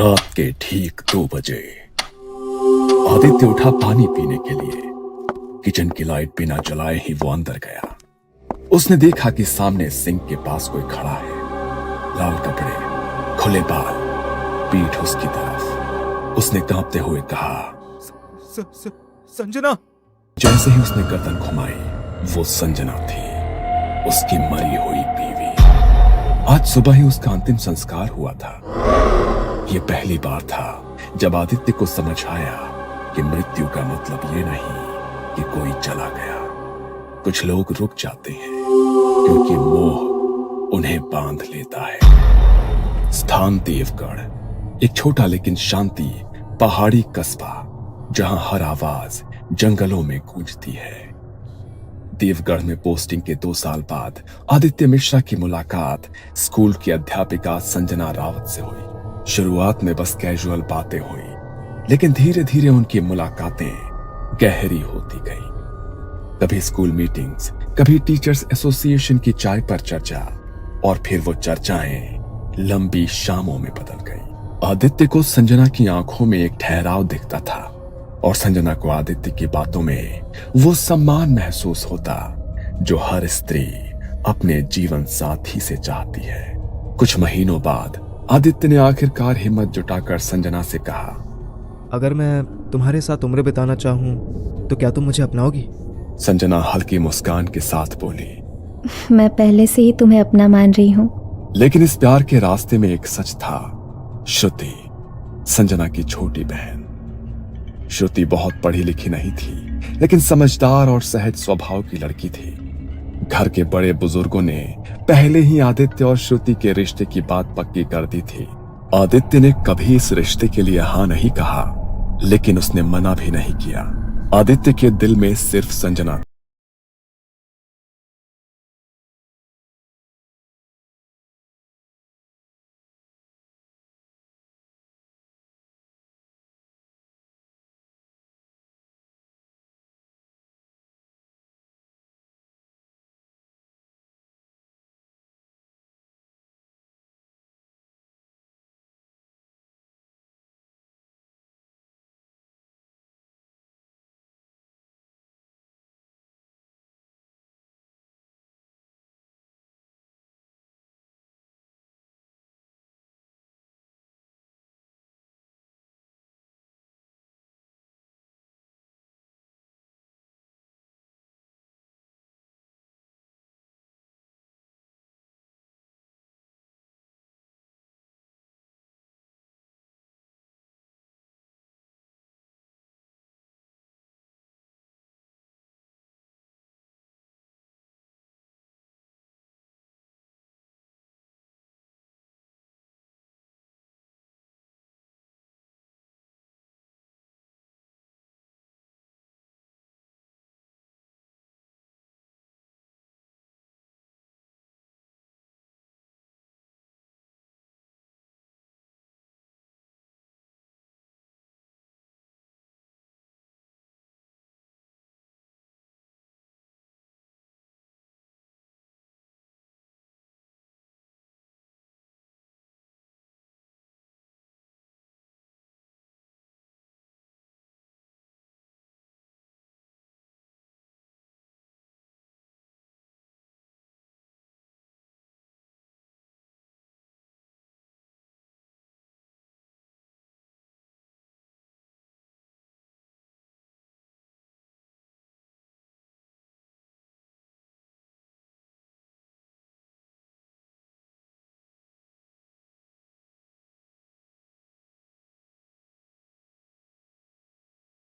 रात के ठीक 2 बजे आदित्य उठा पानी पीने के लिए। किचन की लाइट बिना जलाए ही वो अंदर गया। उसने देखा कि सामने सिंक के पास कोई खड़ा है। लाल कपड़े, खुले बाल, पीठ उसकी तरफ। उसने कांपते हुए कहा, संजना। जैसे ही उसने गर्दन घुमाई, वो संजना थी, उसकी मरी हुई बीवी। आज सुबह ही उसका अंतिम संस्कार हुआ था। यह पहली बार था जब आदित्य को समझ आया कि मृत्यु का मतलब ये नहीं कि कोई चला गया। कुछ लोग रुक जाते हैं क्योंकि मोह उन्हें बांध लेता है। स्थान देवगढ़, एक छोटा लेकिन शांति पहाड़ी कस्बा, जहां हर आवाज जंगलों में गूंजती है। देवगढ़ में पोस्टिंग के 2 साल बाद आदित्य मिश्रा की मुलाकात स्कूल की अध्यापिका संजना रावत से हुई। शुरुआत में बस कैजुअल बातें हुई, लेकिन धीरे धीरे उनकी मुलाकातें गहरी होती गई। कभी स्कूल मीटिंग्स, कभी टीचर्स एसोसिएशन की चाय पर चर्चा, और फिर वो चर्चाएं लंबी शामों में बदल गई। आदित्य को संजना की आंखों में एक ठहराव दिखता था, और संजना को आदित्य की बातों में वो सम्मान महसूस होता जो हर स्त्री अपने जीवन साथी से चाहती है। कुछ महीनों बाद आदित्य ने आखिरकार हिम्मत जुटाकर संजना से कहा, अगर मैं तुम्हारे साथ उम्र बिताना चाहूं तो क्या तुम मुझे अपनाओगी? संजना हल्की मुस्कान के साथ बोली, मैं पहले से ही तुम्हें अपना मान रही हूँ। लेकिन इस प्यार के रास्ते में एक सच था। श्रुति, संजना की छोटी बहन। श्रुति बहुत पढ़ी लिखी नहीं थी, लेकिन समझदार और सहज स्वभाव की लड़की थी। घर के बड़े बुजुर्गों ने पहले ही आदित्य और श्रुति के रिश्ते की बात पक्की कर दी थी। आदित्य ने कभी इस रिश्ते के लिए हाँ नहीं कहा, लेकिन उसने मना भी नहीं किया। आदित्य के दिल में सिर्फ संजना थी।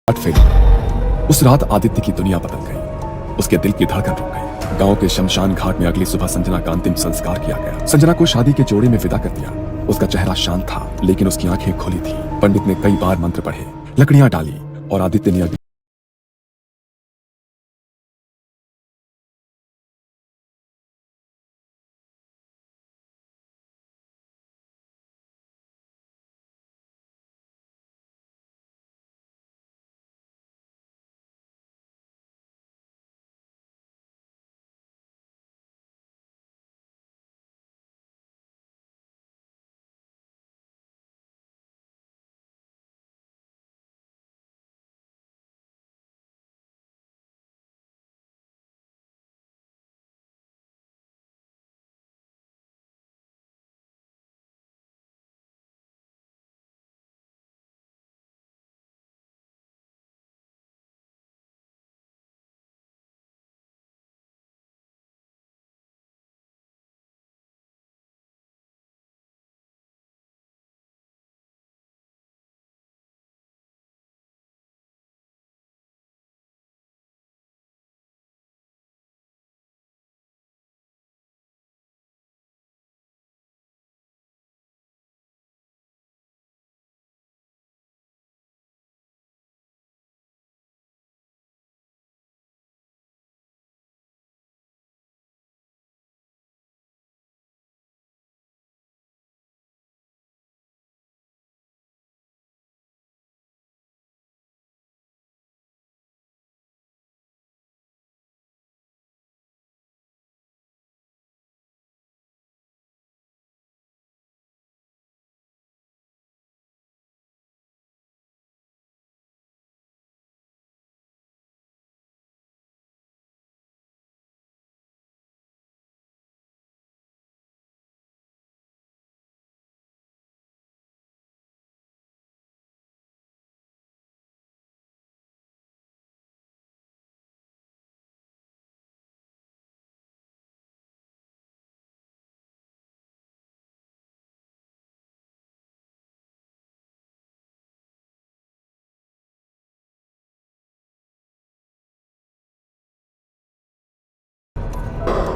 फिर उस रात आदित्य की दुनिया बदल गई। उसके दिल की धड़कन रुक गई। गांव के शमशान घाट में अगली सुबह संजना का अंतिम संस्कार किया गया। संजना को शादी के जोड़े में विदा कर दिया। उसका चेहरा शांत था, लेकिन उसकी आंखें खुली थी। पंडित ने कई बार मंत्र पढ़े, लकड़ियां डाली, और आदित्य ने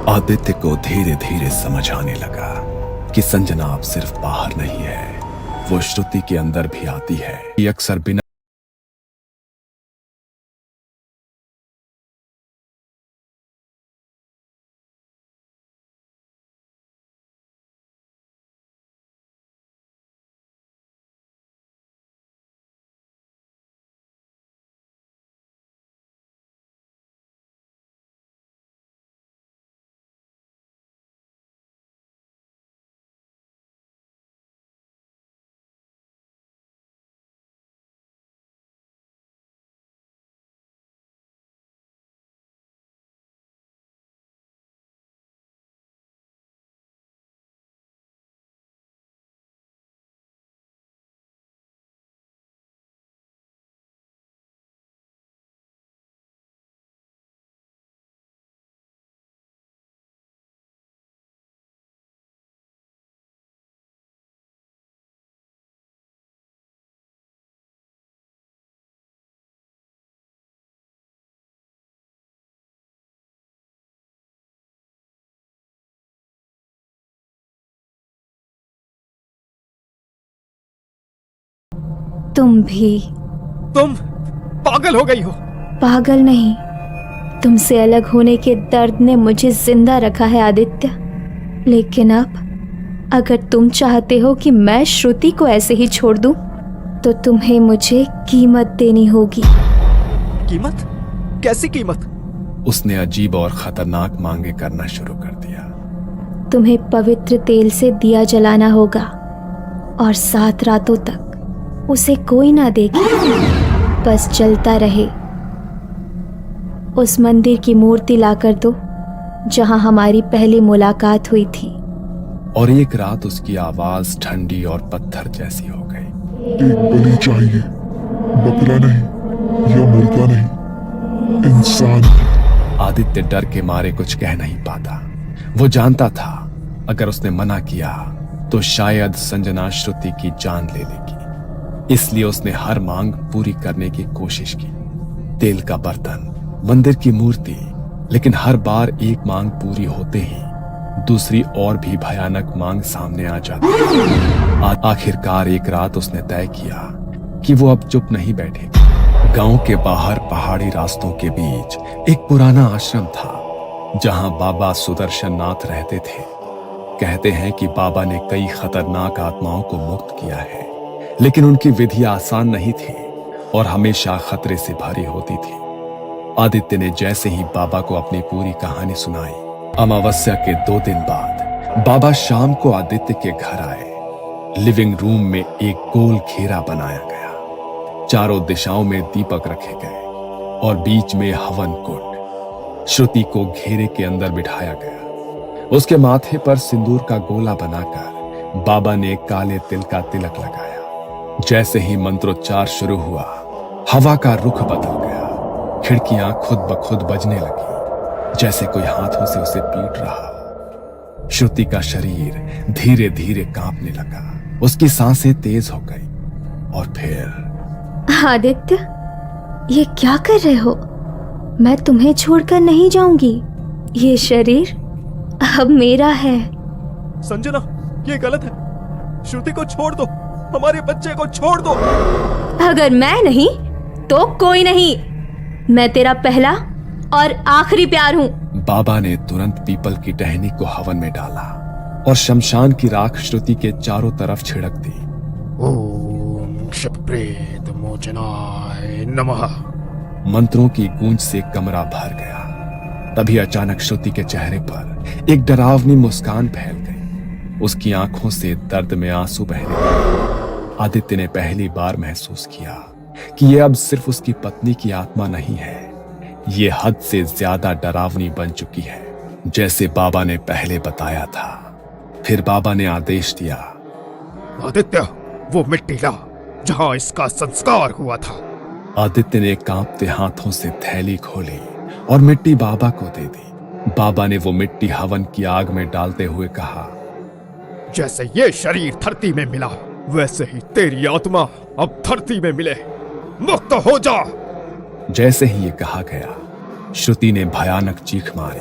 आदित्य को धीरे धीरे समझ आने लगा कि संजना अब सिर्फ बाहर नहीं है, वो श्रुति के अंदर भी आती है। ये अक्सर बिना तुम भी तुम पागल हो गई हो। पागल नहीं, तुमसे अलग होने के दर्द ने मुझे जिंदा रखा है आदित्य। लेकिन अब अगर तुम चाहते हो कि मैं श्रुति को ऐसे ही छोड़ दूं, तो तुम्हें मुझे कीमत देनी होगी। कीमत? कैसी कीमत? उसने अजीब और खतरनाक मांगे करना शुरू कर दिया। तुम्हें पवित्र तेल से दिया जलाना होगा और 7 रातों तक उसे कोई ना देखे, बस जलता रहे। उस मंदिर की मूर्ति लाकर दो जहां हमारी पहली मुलाकात हुई थी। और एक रात उसकी आवाज ठंडी और पत्थर जैसी हो गई। एक बलि चाहिए, बकरा नहीं या मुर्गा नहीं, इंसान। आदित्य डर के मारे कुछ कह नहीं पाता। वो जानता था अगर उसने मना किया तो शायद संजना श्रुति की जान ले लेगी। इसलिए उसने हर मांग पूरी करने की कोशिश की। तेल का बर्तन, मंदिर की मूर्ति, लेकिन हर बार एक मांग पूरी होते ही दूसरी और भी भयानक मांग सामने आ जाती। आखिरकार एक रात उसने तय किया कि वो अब चुप नहीं बैठेगी। गांव के बाहर पहाड़ी रास्तों के बीच एक पुराना आश्रम था जहां बाबा सुदर्शन नाथ रहते थे। कहते हैं कि बाबा ने कई खतरनाक आत्माओं को मुक्त किया है, लेकिन उनकी विधि आसान नहीं थी और हमेशा खतरे से भरी होती थी। आदित्य ने जैसे ही बाबा को अपनी पूरी कहानी सुनाई, अमावस्या के 2 दिन बाद बाबा शाम को आदित्य के घर आए। लिविंग रूम में एक गोल घेरा बनाया गया, चारों दिशाओं में दीपक रखे गए और बीच में हवन कुंड। श्रुति को घेरे के अंदर बिठाया गया। उसके माथे पर सिंदूर का गोला बनाकर बाबा ने काले तिल का तिलक लगाया। जैसे ही मंत्रोच्चार शुरू हुआ, हवा का रुख बदल गया। खिड़कियां खुद ब खुद बजने लगी, जैसे कोई हाथों से उसे पीट रहा। श्रुति का शरीर धीरे धीरे कांपने लगा, उसकी सांसें तेज हो गई। और फिर आदित्य, ये क्या कर रहे हो? मैं तुम्हें छोड़कर नहीं जाऊंगी। ये शरीर अब मेरा है। संजना, ये गलत है। श्रुति को छोड़ दो, हमारे बच्चे को छोड़ दो। अगर मैं नहीं तो कोई नहीं। मैं तेरा पहला और आखिरी प्यार हूँ। बाबा ने तुरंत पीपल की टहनी को हवन में डाला और शमशान की राख श्रुति के चारों तरफ छिड़क दी। ओम क्षप्रेत मोचनाय नमः। मंत्रों की गूंज से कमरा भर गया। तभी अचानक श्रुति के चेहरे पर एक डरावनी मुस्कान फैल गई। उसकी आंखों से दर्द में आंसू बहने लगे। आदित्य ने पहली बार महसूस किया कि यह अब सिर्फ उसकी पत्नी की आत्मा नहीं है, ये हद से ज्यादा डरावनी बन चुकी है, जैसे बाबा ने पहले बताया था। फिर बाबा ने आदेश दिया, आदित्य, वो मिट्टी ला जहां इसका संस्कार हुआ था। आदित्य ने कांपते हाथों से थैली खोली और मिट्टी बाबा को दे दी। बाबा ने वो मिट्टी हवन की आग में डालते हुए कहा, जैसे ये शरीर धरती में मिला, वैसे ही तेरी आत्मा अब धरती में मिले, मुक्त हो जा। जैसे ही ये कहा गया, श्रुति ने भयानक चीख मारी।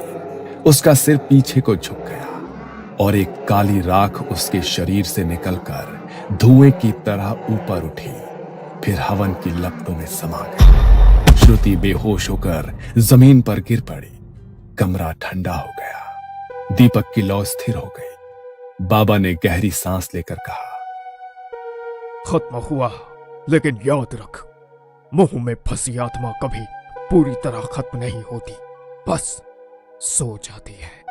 उसका सिर पीछे को झुक गया और एक काली राख उसके शरीर से निकलकर धुएं की तरह ऊपर उठी, फिर हवन की लपटों में समा गई। श्रुति बेहोश होकर जमीन पर गिर पड़ी। कमरा ठंडा हो गया। दीपक की लौ स्थिर हो गई। बाबा ने गहरी सांस लेकर कहा, खत्म हुआ, लेकिन याद रख, मुंह में फंसी आत्मा कभी पूरी तरह खत्म नहीं होती, बस सो जाती है।